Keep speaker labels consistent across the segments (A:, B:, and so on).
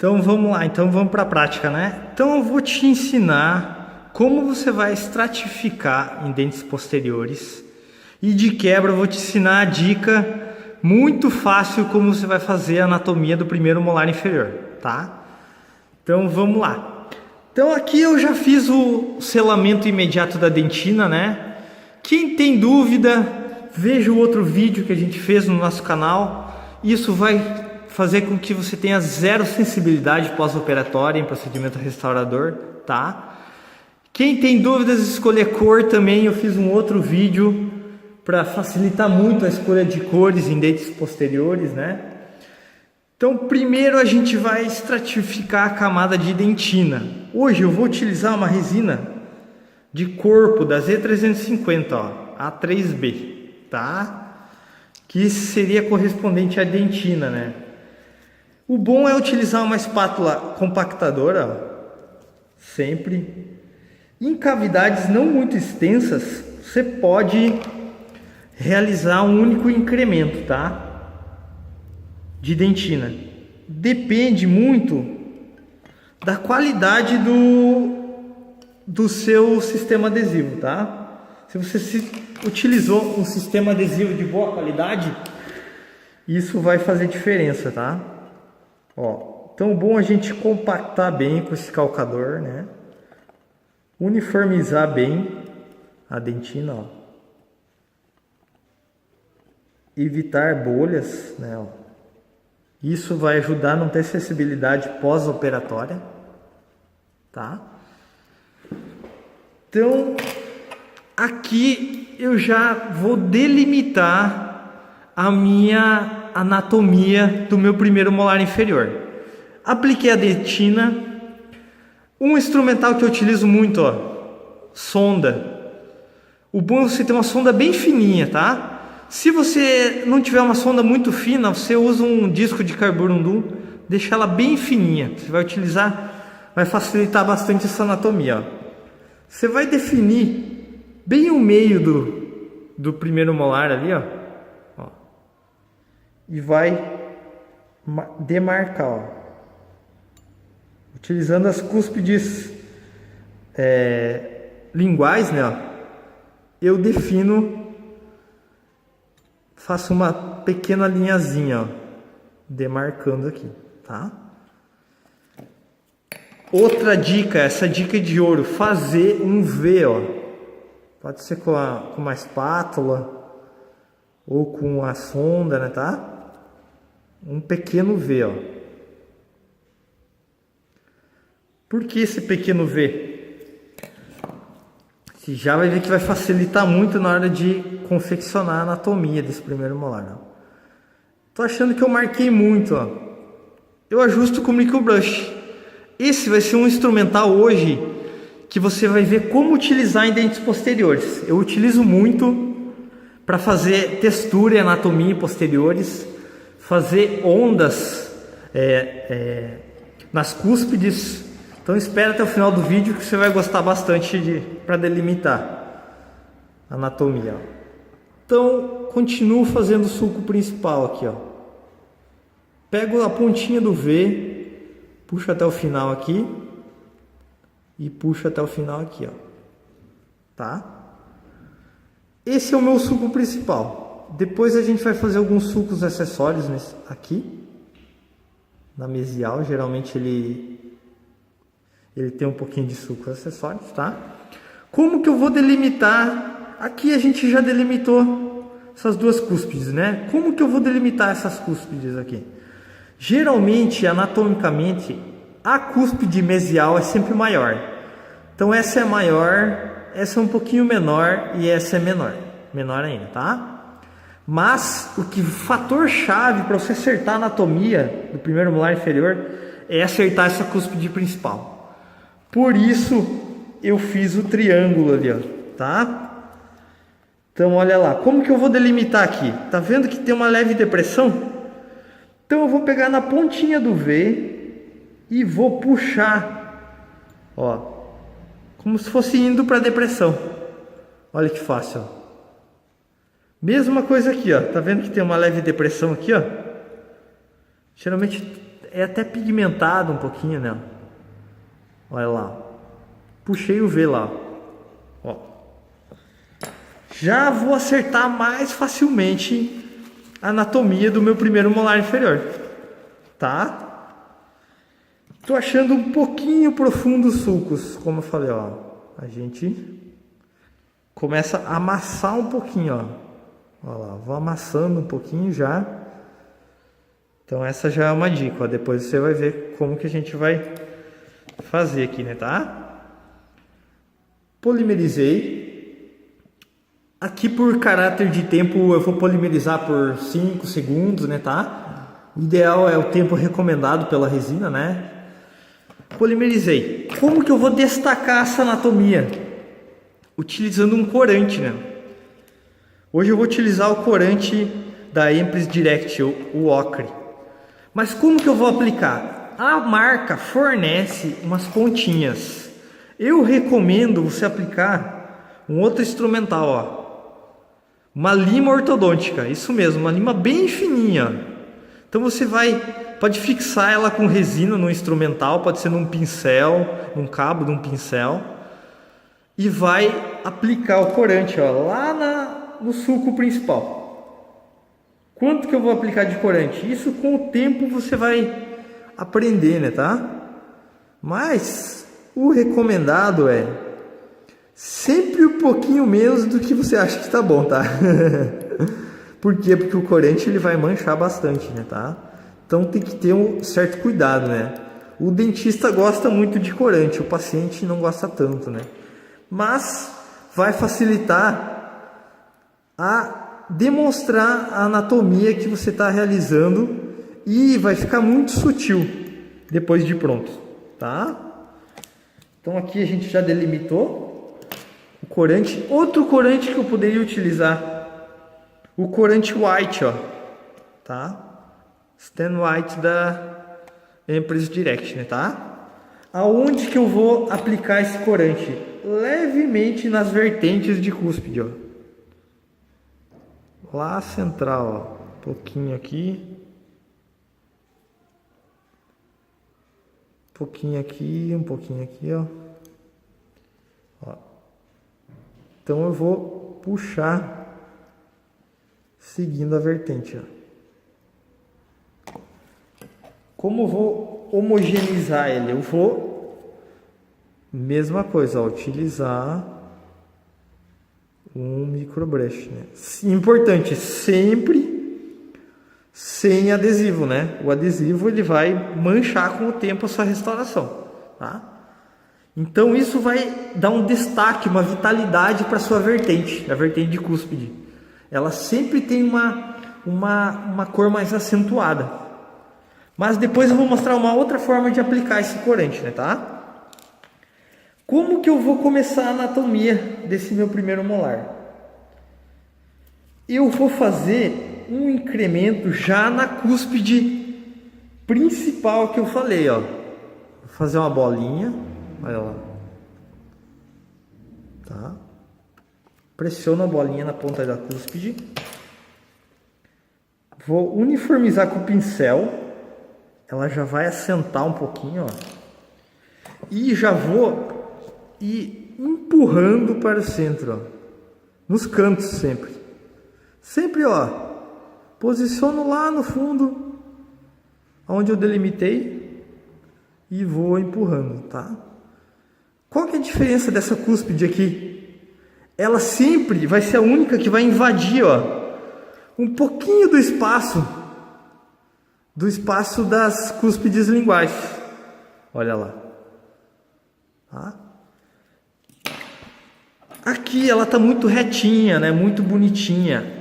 A: Então vamos lá, então vamos para a prática, né? Então eu vou te ensinar como você vai estratificar em dentes posteriores e de quebra eu vou te ensinar a dica muito fácil como você vai fazer a anatomia do primeiro molar inferior, tá? Então vamos lá. Então aqui eu já fiz o selamento imediato da dentina, né? Quem tem dúvida, veja o outro vídeo que a gente fez no nosso canal. Isso vai fazer com que você tenha zero sensibilidade pós-operatória em procedimento restaurador, tá? Quem tem dúvidas de escolher cor também, eu fiz um outro vídeo para facilitar muito a escolha de cores em dentes posteriores, né? Então, primeiro a gente vai estratificar a camada de dentina. Hoje eu vou utilizar uma resina de corpo da Z350, ó, A3B, tá? Que seria correspondente à dentina, né? O bom é utilizar uma espátula compactadora, ó, sempre. Em cavidades não muito extensas, você pode realizar um único incremento, tá? De dentina. Depende muito da qualidade do seu sistema adesivo, tá? Se você utilizou um sistema adesivo de boa qualidade, isso vai fazer diferença, tá? Ó, então bom a gente compactar bem com esse calcador, né? Uniformizar bem a dentina, ó. Evitar bolhas, né? Ó. Isso vai ajudar a não ter sensibilidade pós-operatória, tá? Então, aqui eu já vou delimitar a minha anatomia do meu primeiro molar inferior. Apliquei a dentina. Um instrumental que eu utilizo muito, ó, sonda. O bom é você ter uma sonda bem fininha, tá? Se você não tiver uma sonda muito fina, você usa um disco de carborundum, deixa ela bem fininha. Você vai utilizar, vai facilitar bastante essa anatomia, ó. Você vai definir bem o meio do primeiro molar ali, ó. E vai demarcar, ó, utilizando as cúspides linguais, né? Ó, eu defino, faço uma pequena linhazinha, ó, demarcando aqui, tá? Outra dica, essa dica de ouro, fazer um V, ó. Pode ser com uma espátula ou com a sonda, né, tá? Um pequeno V, ó. Por que esse pequeno V? Você já vai ver que vai facilitar muito na hora de confeccionar a anatomia desse primeiro molar, ó. Tô achando que eu marquei muito, ó. Eu ajusto com o microbrush. Esse vai ser um instrumental hoje que você vai ver como utilizar em dentes posteriores. Eu utilizo muito para fazer textura e anatomia em posteriores, fazer ondas nas cúspides. Então espera até o final do vídeo que você vai gostar bastante para delimitar a anatomia. Então continuo fazendo o sulco principal aqui, ó. Pego a pontinha do V, puxo até o final aqui e puxo até o final aqui, ó. Tá? Esse é o meu sulco principal. Depois a gente vai fazer alguns sulcos acessórios aqui na mesial. Geralmente ele tem um pouquinho de sulcos acessórios, tá? Como que eu vou delimitar? Aqui a gente já delimitou essas duas cúspides, né? Como que eu vou delimitar essas cúspides aqui? Geralmente, anatomicamente, a cúspide mesial é sempre maior. Então essa é maior, essa é um pouquinho menor e essa é menor. Menor ainda, tá? Mas o fator chave para você acertar a anatomia do primeiro molar inferior é acertar essa cúspide principal. Por isso eu fiz o triângulo ali, ó, tá? Então olha lá, como que eu vou delimitar aqui? Tá vendo que tem uma leve depressão? Então eu vou pegar na pontinha do V e vou puxar, ó, como se fosse indo para a depressão. Olha que fácil, ó. Mesma coisa aqui, ó. Tá vendo que tem uma leve depressão aqui, ó? Geralmente é até pigmentado um pouquinho, né? Olha lá. Puxei o V lá. Ó. Já vou acertar mais facilmente a anatomia do meu primeiro molar inferior. Tá? Tô achando um pouquinho profundo os sulcos, como eu falei, ó. A gente começa a amassar um pouquinho, ó. Olha lá, vou amassando um pouquinho já. Então essa já é uma dica, ó. Depois você vai ver como que a gente vai fazer aqui, né, tá? Polimerizei. Aqui por caráter de tempo eu vou polimerizar por 5 segundos, né, tá? O ideal é o tempo recomendado pela resina, né? Polimerizei. Como que eu vou destacar essa anatomia? Utilizando um corante, né? Hoje eu vou utilizar o corante da Empress Direct, o ocre. Mas como que eu vou aplicar? A marca fornece umas pontinhas. Eu recomendo você aplicar um outro instrumental, ó. Uma lima ortodôntica, isso mesmo, uma lima bem fininha. Então você pode fixar ela com resina no instrumental, pode ser num pincel, num cabo de um pincel. E vai aplicar o corante, ó, lá no sulco principal. Quanto que eu vou aplicar de corante? Isso com o tempo você vai aprender, né, tá? Mas o recomendado é sempre um pouquinho menos do que você acha que está bom, tá? Por quê? Porque o corante ele vai manchar bastante, né, tá? Então tem que ter um certo cuidado, né? O dentista gosta muito de corante, o paciente não gosta tanto, né? Mas vai facilitar a demonstrar a anatomia que você está realizando e vai ficar muito sutil depois de pronto, tá? Então aqui a gente já delimitou o corante. Outro corante que eu poderia utilizar, o corante white, ó, tá? Stan White da Empress Direct, né, tá? Aonde que eu vou aplicar esse corante? Levemente nas vertentes de cúspide, ó. Lá central, ó. Um pouquinho aqui. Um pouquinho aqui, ó. Ó. Então eu vou puxar seguindo a vertente, ó. Como eu vou homogeneizar ele? Eu vou, mesma coisa, ó, utilizar um microbrush, né? Importante, sempre sem adesivo, né? O adesivo ele vai manchar com o tempo a sua restauração, tá? Então isso vai dar um destaque, uma vitalidade para a sua vertente, a vertente de cúspide. Ela sempre tem uma cor mais acentuada. Mas depois eu vou mostrar uma outra forma de aplicar esse corante, né, tá? Como que eu vou começar a anatomia desse meu primeiro molar? Eu vou fazer um incremento já na cúspide principal que eu falei, ó. Vou fazer uma bolinha, olha lá. Tá? Pressiono a bolinha na ponta da cúspide. Vou uniformizar com o pincel. Ela já vai assentar um pouquinho, ó. E já vou ir empurrando para o centro, ó. Nos cantos sempre. Sempre, ó. Posiciono lá no fundo, onde eu delimitei, e vou empurrando, tá? Qual que é a diferença dessa cúspide aqui? Ela sempre vai ser a única que vai invadir, ó, um pouquinho do espaço das cúspides linguais. Olha lá. Tá? Aqui ela está muito retinha, né? Muito bonitinha.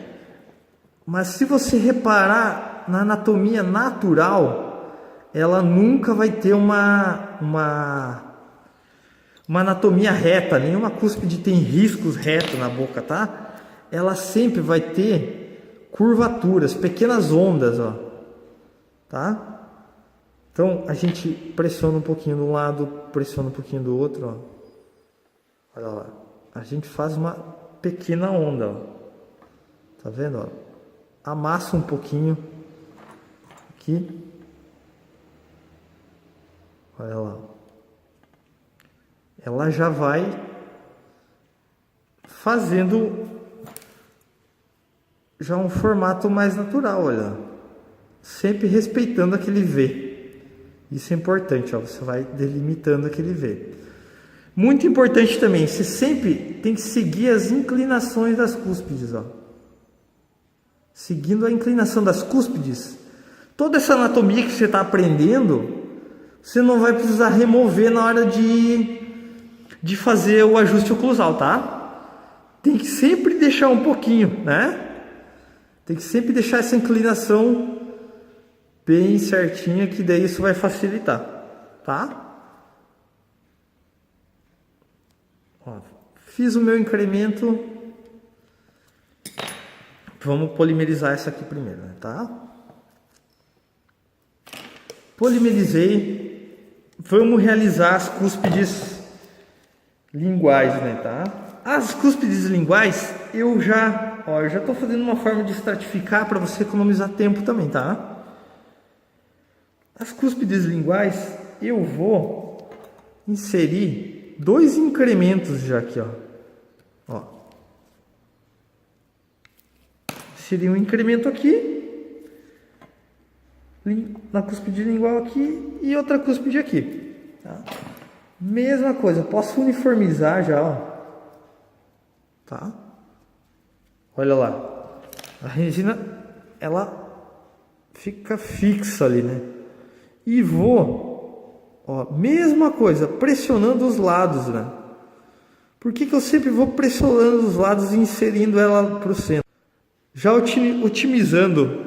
A: Mas se você reparar na anatomia natural, ela nunca vai ter uma anatomia reta. Nenhuma cúspide tem riscos retos na boca, tá? Ela sempre vai ter curvaturas, pequenas ondas, ó. Tá? Então a gente pressiona um pouquinho de um lado, pressiona um pouquinho do outro, ó. Olha lá. A gente faz uma pequena onda, ó. Tá vendo, ó? Amassa um pouquinho aqui Olha lá. Ela já vai fazendo já um formato mais natural, olha. Sempre respeitando aquele V. Isso é importante, ó. Você vai delimitando aquele V. Muito importante também, você sempre tem que seguir as inclinações das cúspides, ó. Seguindo a inclinação das cúspides, toda essa anatomia que você está aprendendo, você não vai precisar remover na hora de fazer o ajuste oclusal, tá? Tem que sempre deixar um pouquinho, né? Tem que sempre deixar essa inclinação bem certinha, que daí isso vai facilitar, tá? Ó, fiz o meu incremento. Vamos polimerizar essa aqui primeiro, né, tá? Polimerizei. Vamos realizar as cúspides linguais, né, tá? As cúspides linguais, eu já estou fazendo uma forma de estratificar para você economizar tempo também, tá? As cúspides linguais, eu vou inserir 2 incrementos já aqui, ó. Inseri um incremento aqui, na cúspide lingual aqui e outra cúspide aqui, tá? Mesma coisa, posso uniformizar já, ó. Tá? Olha lá, a resina, ela fica fixa ali, né? E vou, ó, mesma coisa, pressionando os lados, né? Por que eu sempre vou pressionando os lados e inserindo ela para o centro? Já otimizando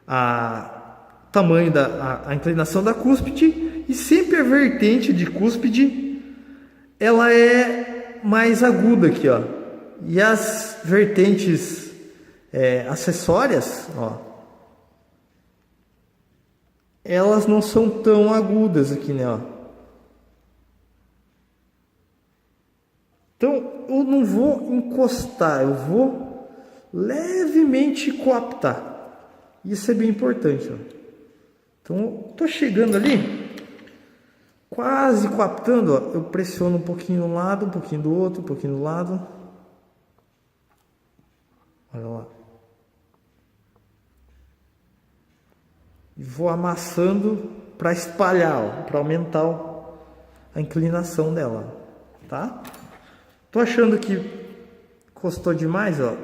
A: a tamanho a inclinação da cúspide, e sempre a vertente de cúspide, ela é mais aguda aqui, ó. E as vertentes acessórias, ó, elas não são tão agudas aqui, né, ó. Então eu não vou encostar, eu vou levemente coaptar. Isso é bem importante, ó. Então tô chegando ali, quase coaptando, ó, eu pressiono um pouquinho de um lado, um pouquinho do outro, um pouquinho do lado. Olha lá. E vou amassando para espalhar, para aumentar a inclinação dela, tá? Tô achando que encostou demais, ó.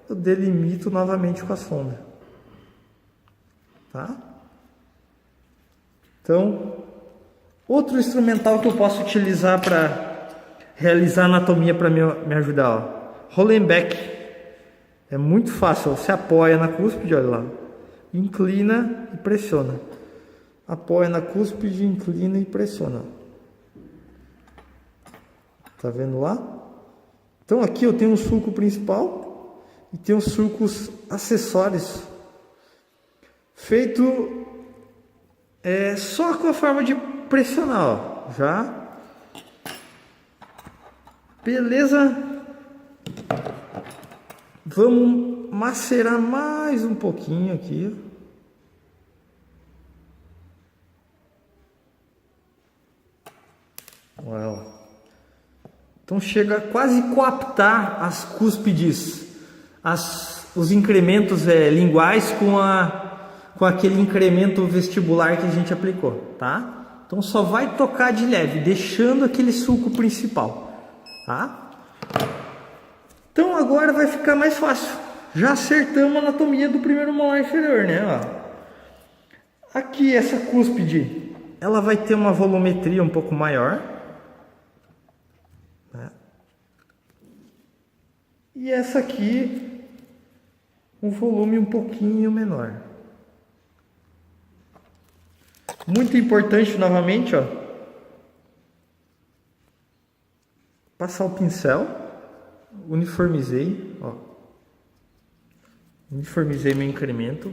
A: Eu delimito novamente com a sonda, tá? Então, outro instrumental que eu posso utilizar para realizar anatomia para me ajudar, ó. Hollenbeck. É muito fácil, ó. Você apoia na cúspide, olha lá. Inclina e pressiona. Apoia na cúspide, inclina e pressiona. Tá vendo lá? Então aqui eu tenho um sulco principal e tenho sulcos acessórios. Feito só com a forma de pressionar, ó. Já. Beleza? Vamos macerar mais um pouquinho aqui. Olha. Então chega a quase coaptar as cúspides, os incrementos linguais com aquele incremento vestibular que a gente aplicou, tá? Então só vai tocar de leve, deixando aquele sulco principal, tá? Então agora vai ficar mais fácil. Já acertamos a anatomia do primeiro molar inferior, né? Ó. Aqui essa cúspide, ela vai ter uma volumetria um pouco maior, né? E essa aqui, um volume um pouquinho menor. Muito importante novamente, ó. Passar o pincel. Uniformizei, ó. Uniformizei meu incremento.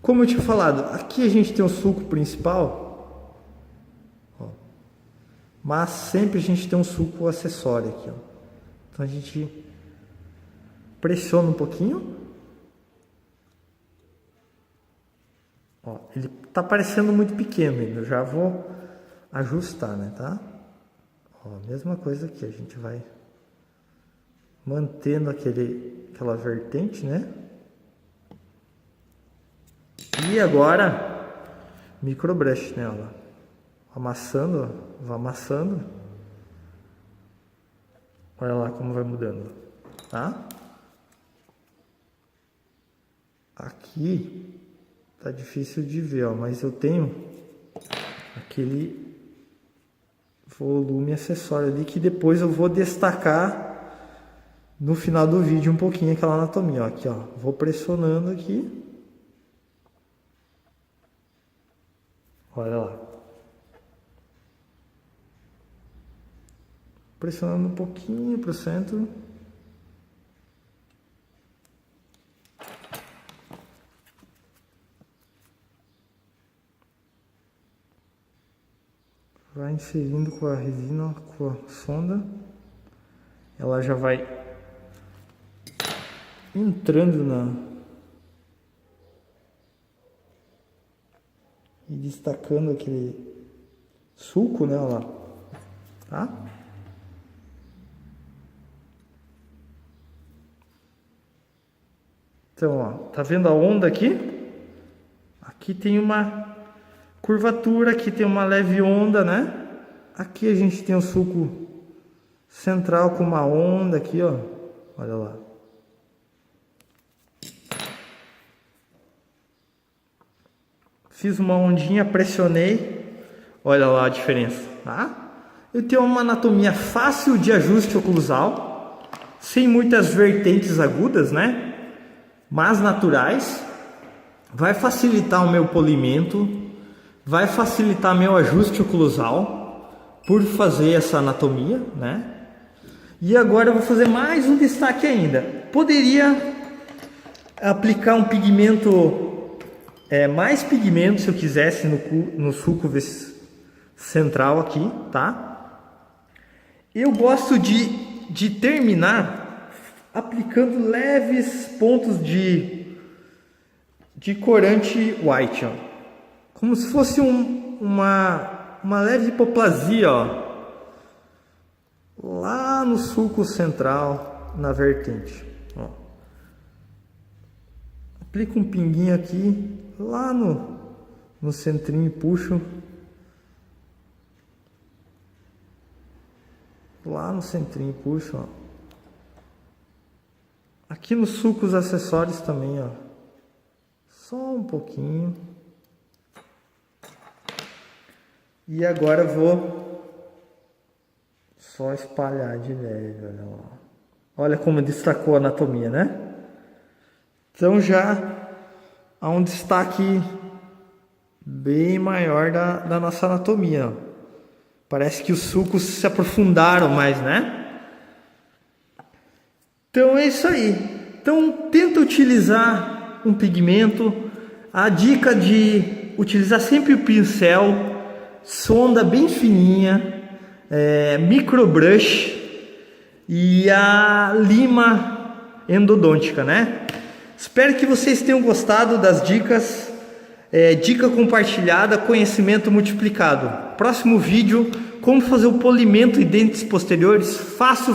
A: Como eu tinha falado, aqui a gente tem o sulco principal, ó, mas sempre a gente tem um sulco acessório aqui, ó. Então a gente pressiona um pouquinho, ó, ele tá parecendo muito pequeno ainda. Eu já vou ajustar, né, tá? Ó, mesma coisa aqui, a gente vai mantendo aquela vertente, né? E agora, microbrush nela. Amassando, ó, vai amassando. Olha lá como vai mudando, tá? Aqui tá difícil de ver, ó, mas eu tenho aquele volume acessório ali que depois eu vou destacar no final do vídeo um pouquinho aquela anatomia, ó. Aqui, ó, vou pressionando aqui. Olha lá. Pressionando um pouquinho para o centro. Vai inserindo com a resina, com a sonda. Ela já vai entrando e destacando aquele sulco, né, olha lá, tá? Então, ó, tá vendo a onda aqui? Aqui tem uma curvatura, aqui tem uma leve onda, né? Aqui a gente tem o sulco central com uma onda aqui, ó. Olha lá. Fiz uma ondinha, pressionei. Olha lá a diferença, tá? Eu tenho uma anatomia fácil de ajuste oclusal, sem muitas vertentes agudas, né? Mas naturais. Vai facilitar o meu polimento, vai facilitar meu ajuste oclusal por fazer essa anatomia, né? E agora eu vou fazer mais um destaque ainda. Poderia aplicar um pigmento, mais pigmento se eu quisesse no sulco central aqui, tá? Eu gosto de terminar aplicando leves pontos de corante white, ó. Como se fosse uma leve hipoplasia, ó, lá no sulco central, na vertente, ó. Aplico um pinguinho aqui, lá no centrinho e puxo. Lá no centrinho e puxo, ó. Aqui nos sulcos acessórios também, ó. Só um pouquinho. E agora eu vou só espalhar de leve, olha lá. Olha como destacou a anatomia, né? Então já há um destaque bem maior da nossa anatomia, ó. Parece que os sulcos se aprofundaram mais, né? Então é isso aí. Então tenta utilizar um pigmento. A dica de utilizar sempre o pincel, sonda bem fininha, microbrush e a lima endodôntica, né? Espero que vocês tenham gostado das dicas. Dica compartilhada, conhecimento multiplicado. Próximo vídeo, como fazer o polimento em dentes posteriores fácil.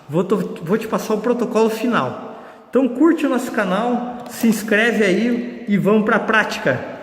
A: Vou te passar o protocolo final. Então curte o nosso canal, se inscreve aí e vamos para a prática.